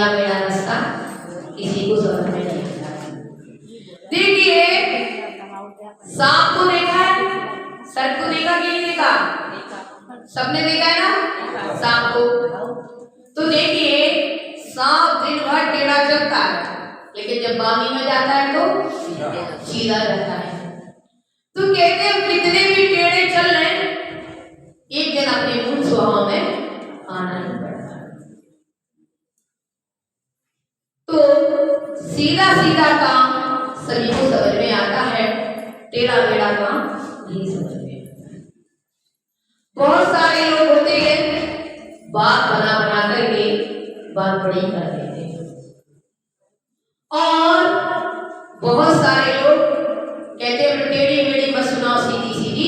टेढ़ा मेढ़ा रास्ता किसी को समझ में नहीं आता। देखिए सांप को देखा है, सर्प को देखा कि नहीं देखा? सबने देखा है ना सांप को। तो देखिए सांप दिन भर टेढ़ा चलता है, लेकिन जब पानी में जाता है तो सीधा रहता है। तो कहते हैं कितने भी टेढ़े चल रहे एक दिन अपने मूल स्वभाव में आना ही पड़ता है। तो सीधा सीधा काम सभी को समझ में आता है, टेढ़ा मेढ़ा काम नहीं समझ में। बहुत सारे लोग होते हैं बात बना बना करके बात बड़ी कर देते हैं, और बहुत सारे लोग कहते हैं टेढ़ी मेढ़ी मत सुनाओ, सीधी सीधी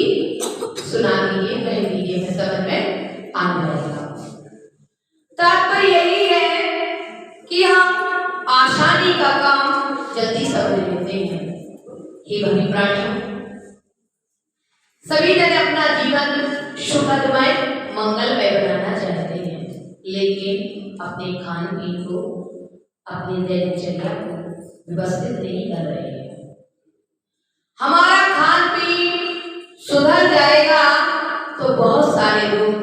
सुना दीजिए, कह दीजिए, मैं समझ में आ जाएगा। तात्पर्य यही है कि हम आसानी का काम जल्दी समझ लेते हैं। हे भली प्राणी, सभी जने अपना जीवन सुखदमय मंगलमय बनाना चाहते हैं, लेकिन अपने खान पीन को, अपनी दिनचर्या को व्यवस्थित नहीं कर रहे हैं। हमारा खान पीन सुधर जाएगा तो बहुत सारे लोग,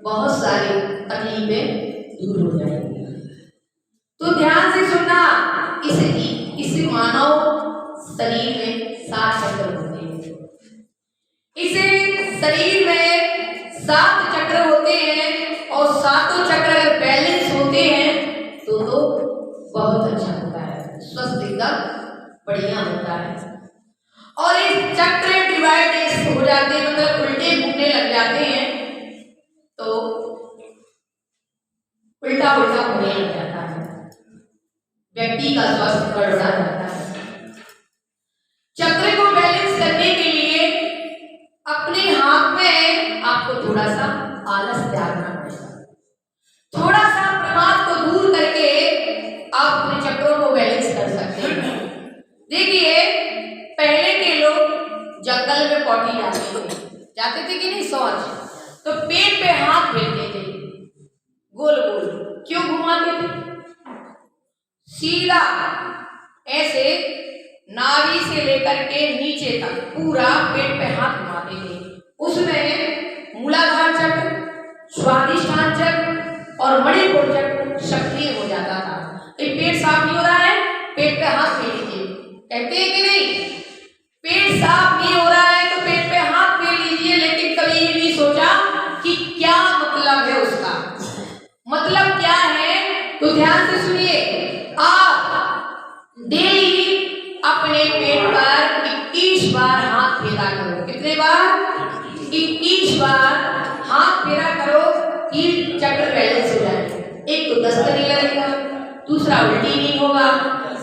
बहुत सारी तकलीफें दूर हो जाएंगी। तो ध्यान से सुनना, इस मानव शरीर में 7 चक्र होते हैं। इस शरीर में 7 चक्र होते हैं, और 7 चक्र अगर बैलेंस होते हैं तो बहुत अच्छा होता है, स्वस्थ एकदम बढ़िया होता है। और इस चक्र डिवाइड हो जाते हैं, मतलब उल्टे घूमने लग जाते हैं, तो उल्टा उल्टा होने लग जाता है, व्यक्ति का स्वास्थ्य बढ़ जाता है। चक्र को बैलेंस करने के लिए अपने हाथ में आपको थोड़ा सा आलस त्यागना पड़ेगा, थोड़ा सा प्रमाद को दूर करके आप अपने चक्रों को बैलेंस कर सकते हैं। देखिए पहले के लोग जंगल में पौड़ी जाते थे कि नहीं, सोच तो पेट पे हाथ फेरते थे, गोल गोल क्यों घुमाते थे? सीधा ऐसे नाभि से लेकर के नीचे तक पूरा पेट पे हाथ घुमाते थे। उसमें मूलाधार चक्र, स्वादिष्ठान चक्र और मणिपुर चक्र सक्रिय हो जाता था। ये पेट साफ नहीं हो रहा है, पेट पे हाथ फेर लीजिए, कहते हैं कि नहीं? पेट साफ नहीं हो रहा है तो पेट पे हाथ फेर लीजिए, लेकिन कभी ये नहीं सोचा कि क्या मतलब है उसका, मतलब क्या है? तो ध्यान से सुनिए, आप डेली अपने पेट पर 21 बार हाथ फेरा करो। कितने बार? 21 बार हाथ फेरा करो कि चक्र बैलेंस हो जाए। एक तो दस्त नहीं लगेगा, दूसरा उल्टी नहीं होगा,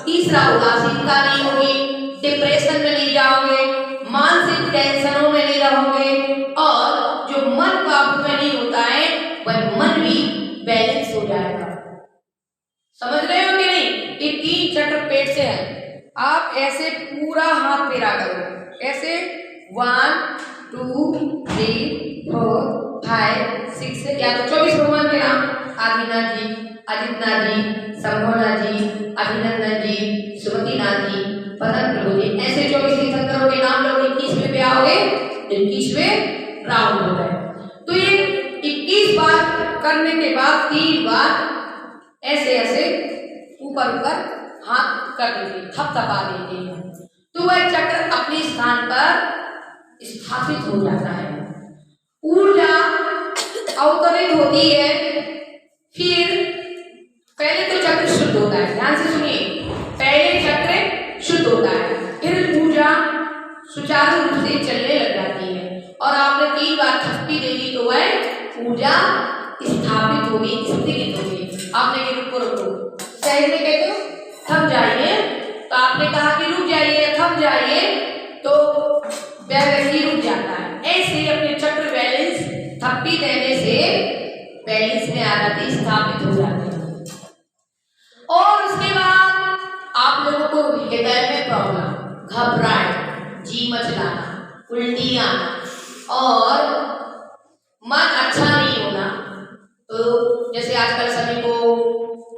तीसरा उदासीनता नहीं होगी, डिप्रेशन में नहीं जाओगे, मानसिक टेंशनों में नहीं रहोगे, और जो मन काबू में नहीं होता है वह मन भी बैलेंस हो जाएगा। समझ रहे हो कि नहीं? ये 3 चक्र पेट से है। आप ऐसे पूरा हाथ फेरा करो, ऐसे 1 2 3 4 5 6, या तो 24 भगवान के नाम, आदिनाथ जी, आदित्यनाथ जी, शंभुनाथ जी, अभिनंदन जी, सुमतिनाथ जी, पदम प्रभु जी, ऐसे 24 तीर्थंकरों के नाम लोग 21वें पे आओगे, 21वें राउंड हो गए। तो ये 21 बार करने के बाद 3 बार ऐसे ऐसे ऊपर ऊपर हाथ कर देते, थपथपा देते हैं, तो वह चक्र अपने स्थान पर स्थापित हो जाता है, ऊर्जा अवतरित होती है। फिर पहले तो चक्र शुद्ध होता है, ध्यान से सुनिए, पहले चक्र शुद्ध होता है, फिर ऊर्जा सुचारू रूप से चलने लग जाती है, और आपने 3 बार थप्पी दे दी तो वह ऊर्जा स्थापित होगी, स्थिरित होगी। आपने कि रुको रुको, शहर में कहते हो थम जाइए, तो आपने कहा कि रुक जाइए, थम जाइए, तो व्यक्ति रुक जाता है। ऐसे अपने चक्र बैलेंस थप्पी देने से बैलेंस में आ जाती, स्थापित हो जाती है। और उसके बाद आप लोगों को हृदय में प्रॉब्लम, घबराहट, जी मचलाना, उल्टी आना और मन अच्छा नहीं होना, तो जैसे आजकल सभी को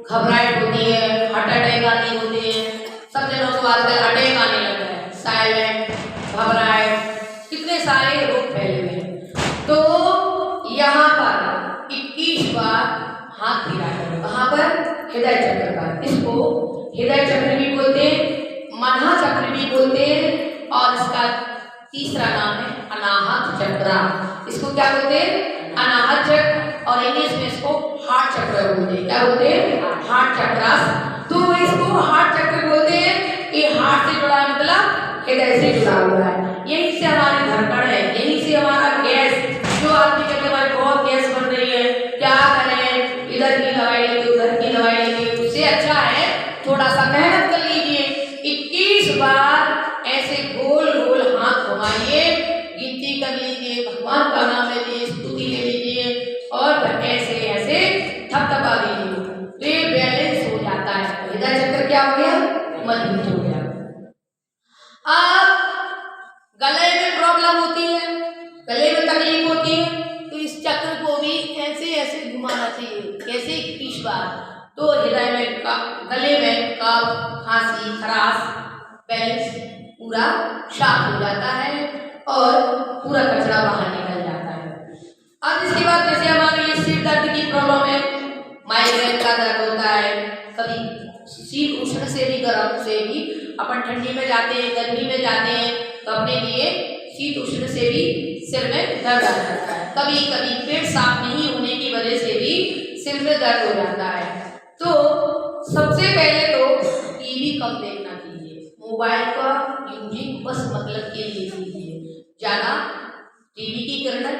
घबराहट होती है, हार्ट अटैक आने होते हैं। सब जनों को आजकल अटैक आने लगा है, साइलेंट, घबराहट, कितने सारे रोग फैले हुए हैं। तो यहाँ पर 21 बार हाथ हिला करो। कहाँ पर? हृदय चक्र पर। इसको हृदय चक्र भी बोलते हैं, महा चक्र भी बोलते हैं, और इसका तीसरा नाम है अनाहत चक्र। इसको क्या बोलते हैं? अनाहत चक्र, और इंग्लिश में इसको हार्ट चक्र बोलते हैं। क्या बोलते हैं? हार्ट चक्र। तो इसको हार्ट चक्र बोलते हैं। ये हार्ट से जुड़ा है, मतलब हृदय से जुड़ा हुआ है। यहीं से हमारी धड़कन है, यहीं से हमारा गैस, जो आदमी कहते हैं हमारी बहुत गैस बन रही है, क्या करें, इधर की दवाई लेंगे, उधर की दवाई लेंगे, उससे अच्छा है थोड़ा सा मेहनत कर लीजिए। 21 बार ऐसे गोल गोल हाथ घुमाइए, गिनती कर लीजिए, भगवान का नाम ले लीजिए, स्तुति ले लीजिए, और ऐसे ऐसे थपथपा दीजिए, तो ये बैलेंस हो जाता है। हृदय चक्र क्या हो गया? मजबूत हो गया। अब गले में प्रॉब्लम होती है, गले में तकलीफ होती है, तो इस चक्र को भी ऐसे ऐसे घुमाना चाहिए। कैसे? 21 बार। तो हृदय में, गले में कफ, खांसी, खराश, बैलेंस पूरा शांत हो जाता है और पूरा कचरा बाहर निकल जाता है। अब इसके बाद जैसे हमारे ये सिर दर्द की प्रॉब्लम है, माइग्रेन का दर्द होता है, कभी शीत उष्ण से भी, गर्म से भी, अपन ठंडी में जाते हैं, गर्मी में जाते हैं, तो अपने लिए शीत उष्ण से भी सिर में दर्द आ जाता है। कभी कभी पेट साफ नहीं होने की वजह से भी सिर में दर्द हो जाता है। तो सबसे पहले तो टीवी कम देखना कीजिए, मोबाइल का यूजिंग बस मतलब के लिए कीजिए। ज़्यादा टीवी की किरणें,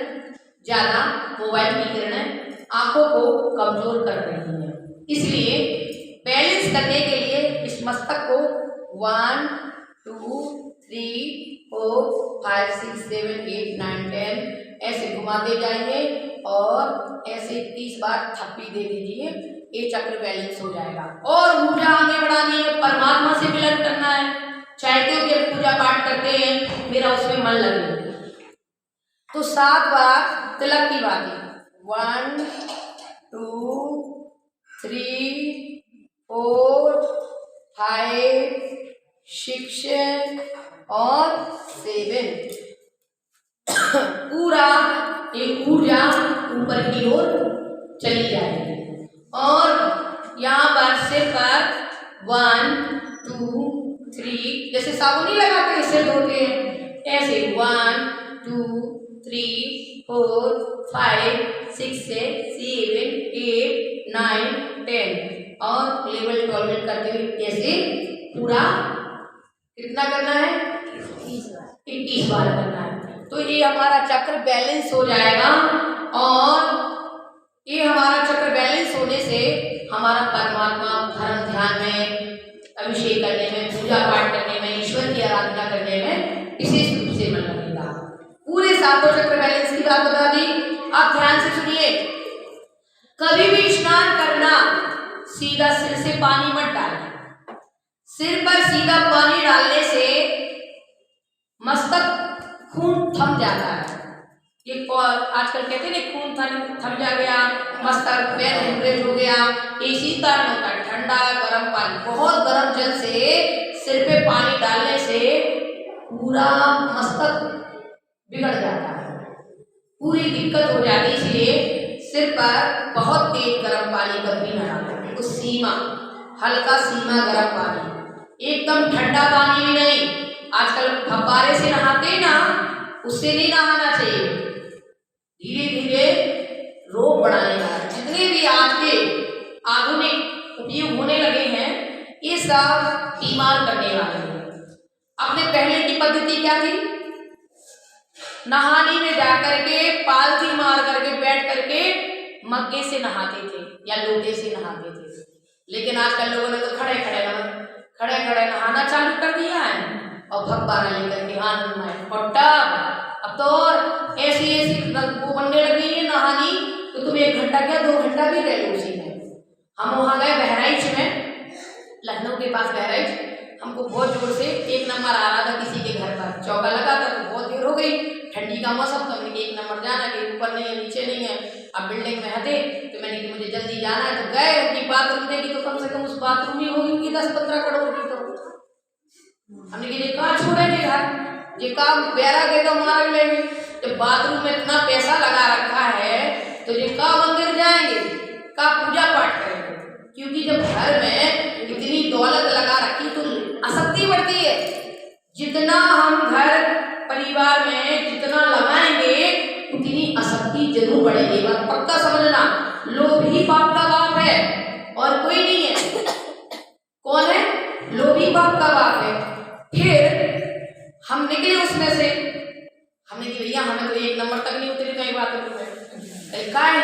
ज़्यादा मोबाइल की किरणें आंखों को कमजोर कर रही हैं। इसलिए बैलेंस करने के लिए इस मस्तक को 1 2 3 4 5 6 7 8 9 10 ऐसे घुमाते जाइए और ऐसे 30 बार थप्पी दे दीजिए। ये चक्र बैलेंस हो जाएगा। और ऊर्जा आगे बढ़ानी है, परमात्मा से मिलन करना है। चाहते हो कि पूजा पाठ करते हैं, मेरा उसमें मन लगे, तो 7 बार तिलक की बातें, 1 2 3 4 5 6 और 7 पूरा एक ऊर्जा ऊपर की ओर चली जाएगी। और यहाँ पर सिर पर 1 2 3, जैसे साबुन नहीं लगाते सिर धोते हैं, ऐसे 1 2 3 4 5 6 7 8 9 10 और लेवल टॉलरेट करते हुए ऐसे पूरा कितना करना है? 21 बार करना है। तो ये हमारा चक्र बैलेंस हो जाएगा। और ये हमारा चक्र बैलेंस होने से हमारा परमात्मा धर्म ध्यान में, अभिषेक करने में, पूजा पाठ करने में, ईश्वर की आराधना करने में विशेष रूप से मन लगेगा। पूरे 7 चक्र बैलेंस की बात बता दी। आप ध्यान से सुनिए, कभी भी स्नान करना सीधा सिर से पानी मत डालें। सिर पर सीधा पानी डालने से मस्तक खून थम जाता है। ये आजकल कहते हैं खून थम जा गया, मस्तक पैर हेमरेज हो गया, इसी कारण होता है। ठंडा गर्म पानी, बहुत गर्म जल से सिर पे पानी डालने से पूरा मस्तक बिगड़ जाता है, पूरी दिक्कत हो जाती है। इसलिए सिर पर बहुत तेज गर्म पानी कभी न डालें, उस सीमा, हल्का सीमा गर्म पानी, एकदम ठंडा पानी भी नहीं। आजकल फव्वारे से नहाते हैं ना, उससे नहीं नहाना चाहिए। धीरे धीरे रोग बढ़ाएगा। जितने भी आज के आधुनिक उपयोग होने लगे हैं, ये सब बीमार करने वाले हैं। अपने पहले की पद्धति क्या थी? नहाने में जाकर के पालथी मार करके बैठ करके मग्गे से नहाते थे या लोटे से नहाते थे। लेकिन आजकल लोगों ने तो खड़े खड़े नहाना चालू कर दिया है और फव्वारा लेकर के आनंद में। और अब तो और ऐसी वो बनने लगी है नहानी, तो तुम 1 घंटा क्या 2 घंटा भी रह लो उसी में। हम वहाँ गए बहराइच में, लखनऊ के पास बहराइच, हमको बहुत जोर से 1 नंबर आ रहा था किसी के घर पर, चौका लगा था, तो बहुत देर हो गई, ठंडी का मौसम, तो हमने 1 नंबर जाना कि ऊपर नहीं है नीचे नहीं है, अब बिल्डिंग में हटे तो मैंने कि मुझे जल्दी जाना है, तो गए उनकी बाथरूम देखी तो कम से कम उस बाथरूम में होगी उनकी 10-15 करोड़ की। तो हमने कि ये कहाँ छोड़ेंगे घर, ये काम बेरा के तो मार लेंगे, जब बाथरूम में इतना पैसा लगा रखा है तो ये का मंदिर जाएंगे, का पूजा पाठ करेंगे। क्योंकि जब घर में इतनी दौलत लगा रखी तो आसक्ति बढ़ती है। जितना हम घर परिवार में जितना लगाएंगे उतनी आसक्ति जरूर बढ़ेगी, बात पक्का समझना। लोभ ही पाप का बाप है और कोई नहीं है। कौन है? लोभ ही पाप का बाप है। फिर हम निकले उसमें से, हमने कि भैया हमें तो 1 नंबर तक नहीं उतरी कई बात का है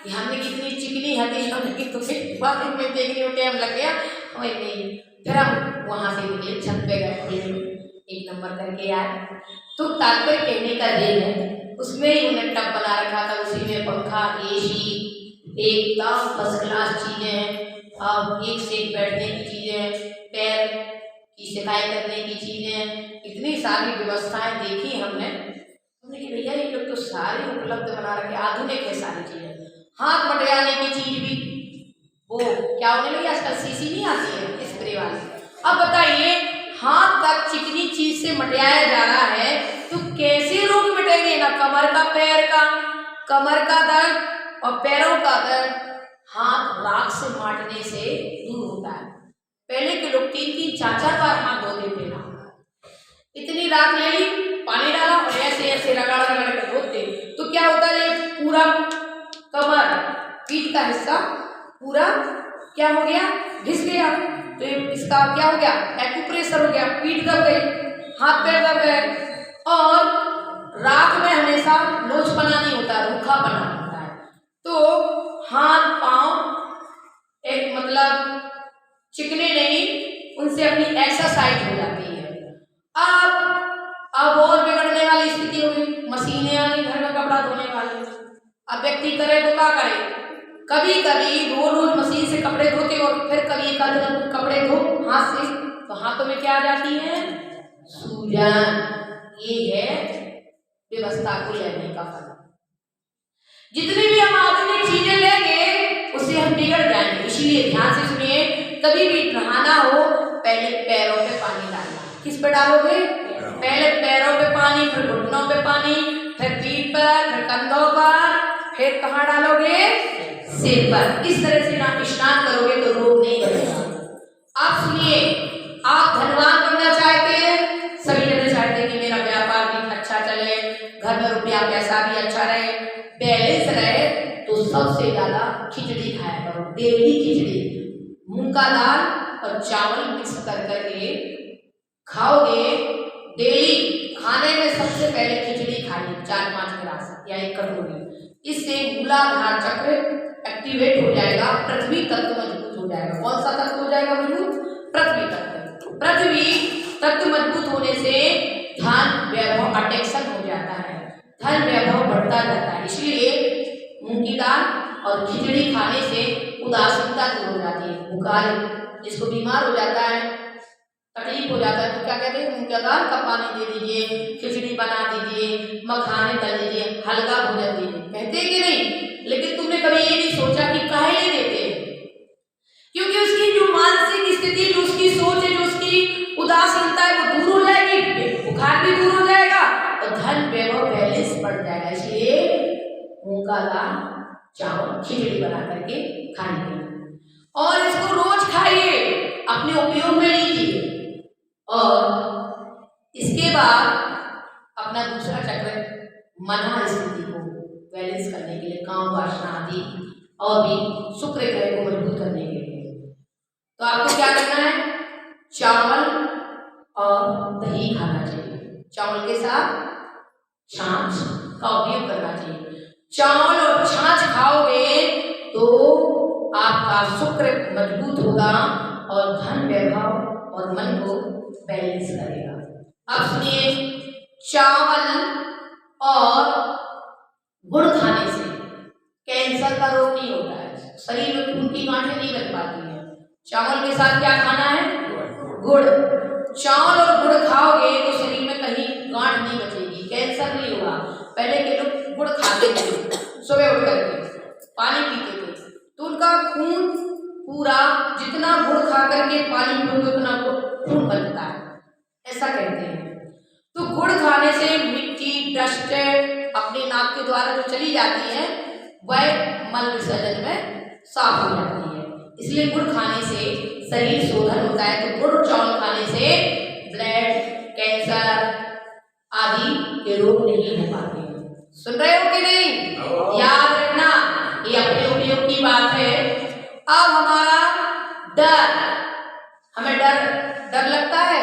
कि हमने कितनी चिकनी हटी, हमने कि तुम्हें बाथरूम में देखने उठे हम लग गया हमें नहीं। फिर हम वहां से निकले, छत पे गए, खुले 1 नंबर करके आए। तो तात्पर्य कहने का ये है, उसमें ही उन्हें टब बना रखा था, उसी में पंखा, एसी, एकदम फर्स्ट क्लास चीजें, अब एक से एक बैठने की चीजें, पैर की सिकाई करने की चीजें, इतनी सारी व्यवस्थाएं देखी हमने कि भैया ये लोग तो सारे उपलब्ध बना रखे, आधुनिक है सारी चीजें। हाथ मटयाने की चीज भी वो क्या होने लगी आजकल, सीसी नहीं आती है स्प्रे वाली। अब बताइए हाथ तक चिकनी चीज से मटयाया जा रहा है तो कैसे रोग मिटेंगे? ना कमर का, पैर का, कमर का दर्द और पैरों का दर्द हाथ राख से माटने से दूर होता है। पहले के लोग 3-3 4-4 बार हाथ धोते थे ना, इतनी राख ले ली, पानी डाला और ऐसे ऐसे रगड़ रगड़ कर धोते, तो क्या होता है पूरा कमर पीठ का हिस्सा पूरा क्या हो गया, घिस गया। तो इसका क्या हो गया, एक्यूप्रेशर हो गया, पीठ दब गई, हाथ पैर दब गए। और राख में हमेशा लोचपना नहीं होता, रूखापना होता है। तो हाथ पांव एक मतलब चिकने नहीं, उनसे अपनी एक्सरसाइज हो जाती है। अब और बिगड़ने वाली स्थिति हो गई, मशीनें आ गई घर में कपड़ा धोने वाली। अब व्यक्ति करे तो क्या करे, कभी कभी रोज मशीन से कपड़े धोते और फिर कभी एक आध दिन कपड़े धो हाथ से, तो हाथों में क्या आ जाती है, सूजन। ये है व्यवस्था को लेने का फल। जितनी भी हम आधुनिक चीजें लेंगे उससे हम बिगड़ जाएंगे। इसीलिए ध्यान से सुनिए, कभी भी नहाना हो पहले पैरों पे पानी डालना। किस पे डालोगे? पहले पैरों पे पानी, फिर घुटनों पे पानी, फिर पीठ पर, फिर कंधों पर, फिर कहाँ डालोगे, सिर पर। इस तरह से ना स्नान करोगे तो रोग नहीं बढ़ेगा। आप सुनिए, आप धनवान बनना चाहते हैं, सभी जने चाहते हैं कि मेरा व्यापार भी अच्छा चले, घर में रुपया पैसा भी अच्छा रहे, बैलेंस रहे, तो सबसे ज्यादा खिचड़ी खाया करो। डेली खिचड़ी, मूंग का दाल और चावल मिक्स कर करके खाओगे डेली। खाने में सबसे पहले खिचड़ी खाइए 4-5 गिलास या 1 कटोरी। इससे मूलाधार चक्र एक्टिवेट हो जाएगा, पृथ्वी तत्व मजबूत हो जाएगा। कौन सा तत्व हो जाएगा मजबूत? पृथ्वी तत्व। पृथ्वी तत्व मजबूत होने से धन वैभव अटेक्शन हो जाता है, धन वैभव बढ़ता जाता है। इसलिए मूंग की दाल और खिचड़ी खाने से उदासीनता दूर हो जाती है। बुखार, जिसको बीमार हो जाता है, तकलीफ हो जाता है, तो क्या कहते हैं, मूंग की दाल का पानी दे दीजिए, खिचड़ी बना दीजिए, मखाने तल दीजिए, हल्का भोजन दीजिए। कहते हैं कि नहीं? लेकिन तुमने कभी ये नहीं सोचा कि काहे नहीं देते? क्योंकि उसकी जो मानसिक स्थिति, जो उसकी सोच है, जो उसकी उदासीनता है, वो दूर हो जाएगी, बुखार भी दूर हो जाएगा और धन वैभव बैलेंस बढ़ जाएगा। इसलिए मूंग का दाल, चावल, खिचड़ी बना करके खाइए और इसको रोज खाइए, अपने उपयोग में लीजिए। और इसके बाद अपना दूसरा चक्र मन स्थिति को बैलेंस करने के लिए, काम वासना आदि और भी शुक्र ग्रह को मजबूत करने के लिए, तो आपको क्या करना है, चावल और दही खाना चाहिए। चावल के साथ छाछ का उपयोग करना चाहिए। चावल और छाछ खाओगे तो आपका शुक्र मजबूत होगा और धन वैभव और मन को बैलेंस करेगा। अब सुनिए, चावल और गुड़ खाने से कैंसर का रोग नहीं होता है, शरीर में खून की गांठें नहीं बन पाती है। चावल के साथ क्या खाना है, गुड़। चावल और गुड़ खाओगे तो शरीर में कहीं गांठ नहीं बचेगी, कैंसर नहीं होगा। पहले के लोग गुड़ खाते थे सुबह उठ करके, है, ऐसा कहते हैं। तो गुड़ खाने से मिट्टी डस्ट अपने नाक के द्वारा जो चली जाती है वह मल विसर्जन में साफ हो जाती है, इसलिए गुड़ खाने से शरीर शोधन होता है। तो गुड़ चावल खाने से ब्लड कैंसर आदि के रोग नहीं हो पाते हैं। सुन रहे हो कि नहीं? याद रखना, ये अपने उपयोग की बात है। अब हमारा डर, हमें डर लगता है,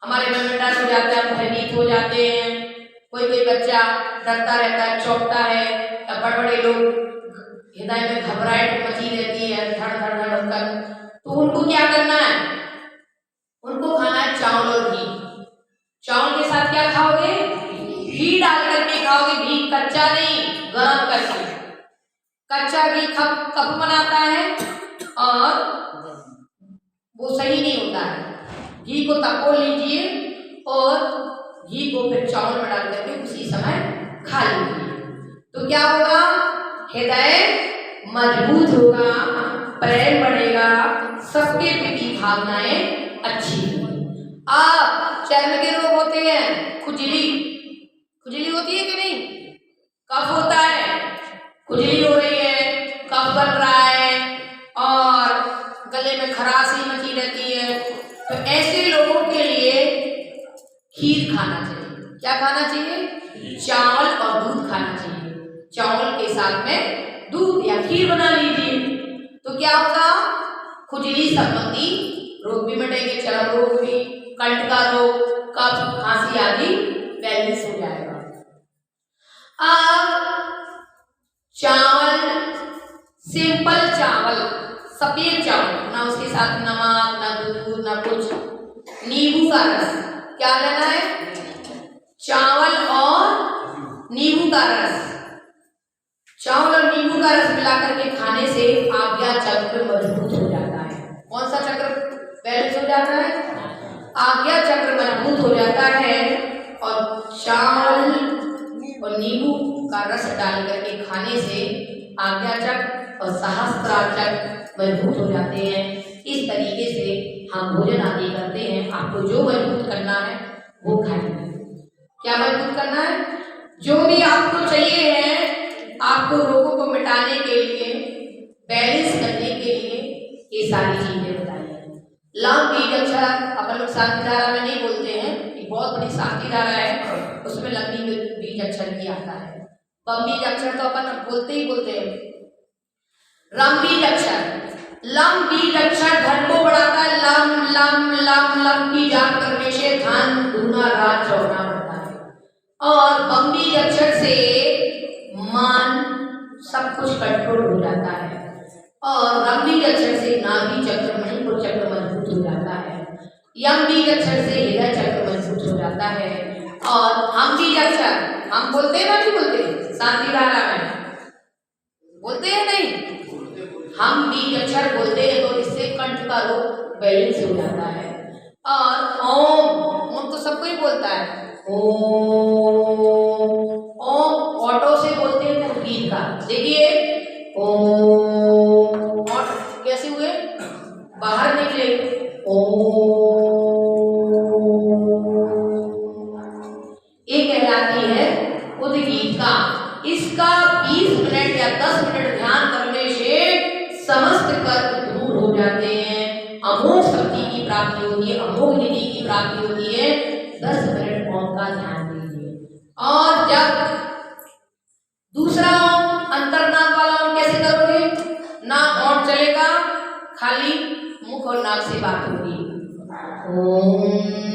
हमारे मन में डर हो जाता है, भयभीत हो जाते हैं। कोई बच्चा डरता रहता है, चौंकता है, या बड़े लोग हृदय में घबराहट मची रहती है, धड़ धड़ धड़ कर। तो उनको क्या करना है? उनको खाना है चावल और घी। चावल के साथ क्या खाओगे? घी डाल करके खाओगे, घी कच्चा नहीं, गरम करके। कच्चा घी कफ बनाता है और वो सही नहीं होता है। घी को तपोल लीजिए और घी को फिर चावल में डाल करके उसी समय खा लीजिए। तो क्या होगा? हृदय मजबूत होगा, प्रेम बढ़ेगा, सबके प्रति भावनाएं अच्छी होंगी। आप चर्म के रोग होते हैं, खुजली होती है कि नहीं? कफ होता है, खुजली हो रही है, कफ बन रहा है और गले में खराशी मची रहती है, तो ऐसे लोगों के लिए खीर खाना चाहिए। क्या खाना चाहिए? चावल और दूध खाना चाहिए। चावल के साथ में दूध या खीर बना लीजिए, तो क्या होगा? खुजली संबंधी रोग भी मिटेंगे, चर्म रोग भी, कंठ का रोग, कफ खांसी आदि बैलेंस हो जाएगा। अब चावल, सिंपल चावल, सफेद चावल, ना उसके साथ नमक, ना दूध, ना कुछ, नींबू का रस। क्या लेना है? चावल और नींबू का रस। चावल और नींबू का रस मिलाकर के खाने से आज्ञा चक्र मजबूत हो जाता है। कौन सा चक्र बैलेंस हो जाता है? आज्ञा चक्र मजबूत हो जाता है और चावल और नींबू का रस डाल करके खाने से आज्ञा चक्र और सहस्त्रार चक्र मजबूत हो जाते हैं। इस तरीके से हम भोजन आदि करते हैं। आपको जो मजबूत करना है वो खाइए। क्या मजबूत करना है? जो भी आपको चाहिए है, आपको रोगों को मिटाने के लिए, बैलेंस करने के लिए, ये सारी चीजें बताइए। लम बीज अक्षर अपन लोग शांति धारा में नहीं बोलते हैं, एक बहुत बड़ी शांति धारा है, उसमें लंबी बीज अक्षर भी आता है। बम बीज अक्षर तो अपन बोलते ही बोलते हैं। रम बीज अक्षर, लम बीज अक्षर धन को बढ़ाता है। लम लम लम लम की जाप करने से धन दूना राज चौगुना बढ़ता है। और बम बीज अक्षर से मन सब कुछ कंट्रोल हो जाता है। और रम बीज अक्षर से नाभि चक्र, मणिपुर चक्र मजबूत हो जाता है। यम बीज अक्षर से हृदय चक्र मजबूत हो जाता है। और हम बीज अक्षर हम बोलते हैं ना, नहीं बोलते? शांति धारा में बोलते हैं नहीं? हम बीज अक्षर बोलते हैं तो इससे कंठ का रोग बैलेंस हो जाता है। और ओम तो सबको ही बोलता है। ओम ऑटो से बोलते हैं तो गीत का देखिए, ओम कैसे हुए? बाहर निकले, ये कहलाती है उद्गीता। इसका 20 मिनट या 10 मिनट ध्यान करने से समस्त कर्म दूर हो जाते हैं, अमोघ शक्ति की प्राप्ति होती है, अमोघ निधि की प्राप्ति होती है। 10 मिनट ओम का ध्यान दीजिए। और जब दूसरा ओम, अंतर्नाद वाला ओम कैसे करोगे? ना ओम चलेगा, खाली मुख और नाक से बात होगी। ओम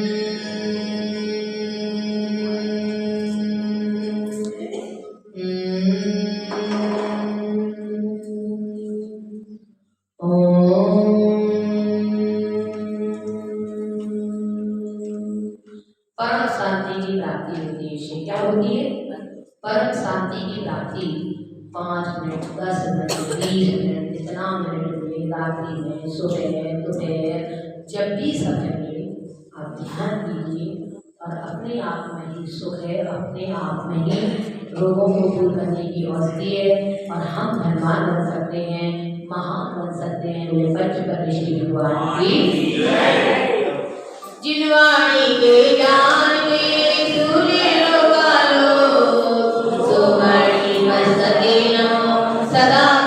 परम शांति की प्राप्ति होती है। इससे क्या होती है? परम शांति की प्राप्ति। 5 मिनट, 10 मिनट, 20 मिनट, जितना मिनट हुए, रात्रि में, सुबह, दोपहर, जब भी समय मिले आप ध्यान दीजिए और अपने आप में ही सुख है, अपने आप में ही रोगों को दूर करने की औषधि है। और हम धनवान बन सकते हैं, महान बन सकते हैं। पंच परमेश्वरी भगवान की जिनवाणी के ज्ञान के सुने लो गालो, सो मणि मस्तके नमो सदा